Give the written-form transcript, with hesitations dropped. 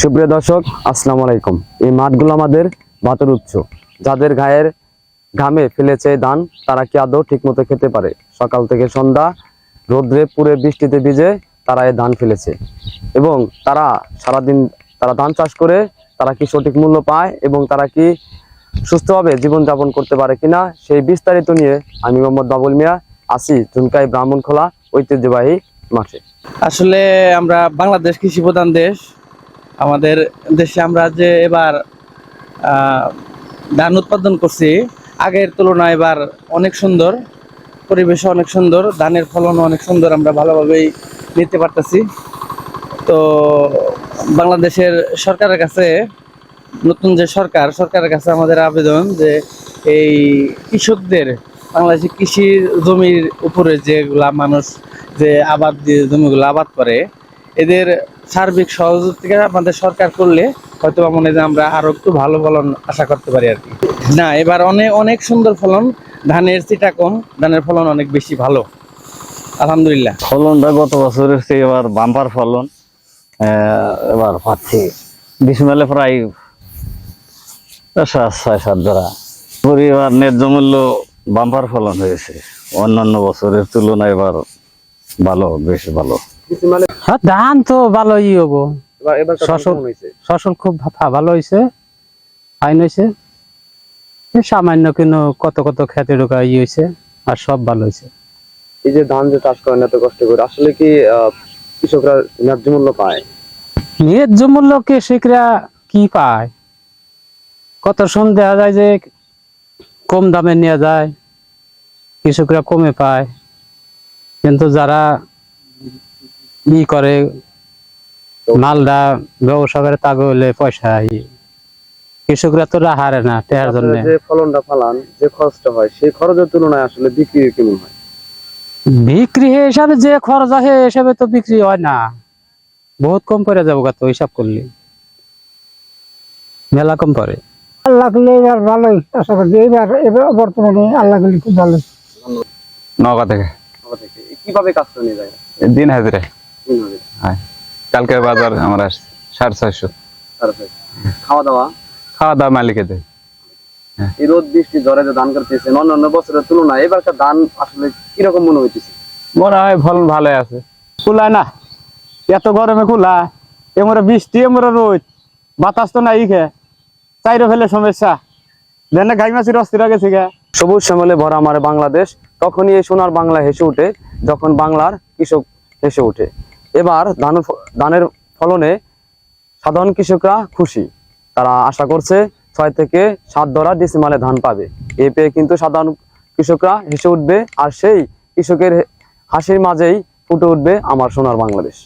সুপ্রিয় দর্শক, আসসালামু আলাইকুম। এই মাঠগুলো আমাদের ভাতের উৎস। যাদের গায়ের ঘামে ফেলেছে ধান, তারা কি আদৌ ঠিক মতো খেতে পারে? সকাল থেকে সন্ধ্যা রোদ্রে পুড়ে বৃষ্টিতে ভিজে তারা এই ধান ফেলেছে, এবং তারা সারাদিন তারা ধান চাষ করে তারা কি সঠিক মূল্য পায় এবং তারা কি সুস্থভাবে জীবনযাপন করতে পারে কিনা, সেই বিস্তারিত নিয়ে আমি মোহাম্মদ বাবুল মিয়া আছি ঝুনকাই ব্রাহ্মণখোলা ঐতিহ্যবাহী মাঠে। আসলে আমরা বাংলাদেশ কৃষি প্রধান দেশ। আমাদের দেশে আমরা যে এবার ধান উৎপাদন করছি, আগের তুলনায় এবার অনেক সুন্দর, পরিবেশ অনেক সুন্দর, ধানের ফলন অনেক সুন্দর, আমরা ভালোভাবেই নিতে পারতেছি। তো বাংলাদেশের সরকারের কাছে, নতুন যে সরকারের কাছে আমাদের আবেদন যে এই কৃষকদের, বাংলাদেশের কৃষি জমির উপরে যেগুলা মানুষ যে আবাদ দিয়ে জমিগুলো আবাদ করে, এদের সার্বিক সহযোগিতা আমাদের সরকার করলে হয়তো মনে হয় যে আমরা আরো একটু ভালো ফলন আশা করতে পারি আর কি। না, এবার অনেক অনেক সুন্দর ফলন, ধানের চিটা কম, ধানের ফলন অনেক বেশি ভালো, আলহামদুলিল্লাহ। ফলনটা গত বছরের চেয়ে এবার বাম্পার ফলন এবার পাচ্ছি। ডিসমেলে প্রায় 6-7 ধরা পরিবার ন্যায্য মূল্য বাম্পার ফলন হয়েছে। অন্যান্য বছরের তুলনায় এবার ভালো, বেশ ভালো। ধান তো ভালোই হবো, ফসল খুব ভালো হয়েছে, ফাইন হয়েছে। সামান্য কিন্তু কত কত খেতে ঢোকা হয়েছে, আর সব ভালো হয়েছে। এই যে ধান যে চাষ করেন এত কষ্ট করে, আসলে কি কৃষকরা ন্যায্য মূল্য পায়? ন্যায্য মূল্য কৃষকরা কি পায়? কত সময় দেখা যায় যে কম দামে নিয়ে যায়, কৃষকরা কমে পায়, কিন্তু যারা করে মালদা ব্যবসা করে তাকে হলে পয়সা, কৃষকরা তো হারে না টেয়ার জন্য। যে ফলনটা ফলান, যে খরচটা হয়, সেই খরচের তুলনায় আসলে বিক্রি কেমন হয়? বিক্রি হিসাবে যে খরচ হয় হিসাবে তো বিক্রি হয় না, বহুত কম পড়ে যাবো কত হিসাব করলে, মেলা কম পড়ে। আল্লাহ করলে এবার ভালোই আশা করছি, এবার বর্তমানে আল্লাহ করলে খুব ভালো। নওগাঁ থেকে। কিভাবে কাজটা নিয়ে যায়? দিন হাজিরা। হ্যাঁ, কালকে বাজার আমরা 650। খাওয়া দাওয়া মালিকে দেয়। এই রোদ বৃষ্টি ঝড়ে যে ধান করতেছেন, অন্যান্য বছরের তুলনায় এবারকার ধান আসলে কিরকম মনে হইতেছে? মনে হয় ফলন ভালো আছে। কুলায় না, এত গরমে কুলা, এমরা বৃষ্টি এমরা রোদ, বাতাস তো নাই, চাইরো ফেলে সমস্যা, দেনে গাই মাছির অস্থির গেছে গা। সবুজ শ্যামলে ভরা আমার বাংলাদেশ, তখনই এই সোনার বাংলা হেসে উঠে যখন বাংলার কৃষক হেসে উঠে। এবার ধানের ফলনে সাধারণ কৃষকরা খুশি, তারা আশা করছে 6 থেকে 7 ধরা ডিসিমালে ধান পাবে। এ পেয়ে কিন্তু সাধারণ কৃষকরা হেসে উঠবে, আর সেই কৃষকের হাসির মাঝেই ফুটে উঠবে আমার সোনার বাংলাদেশ।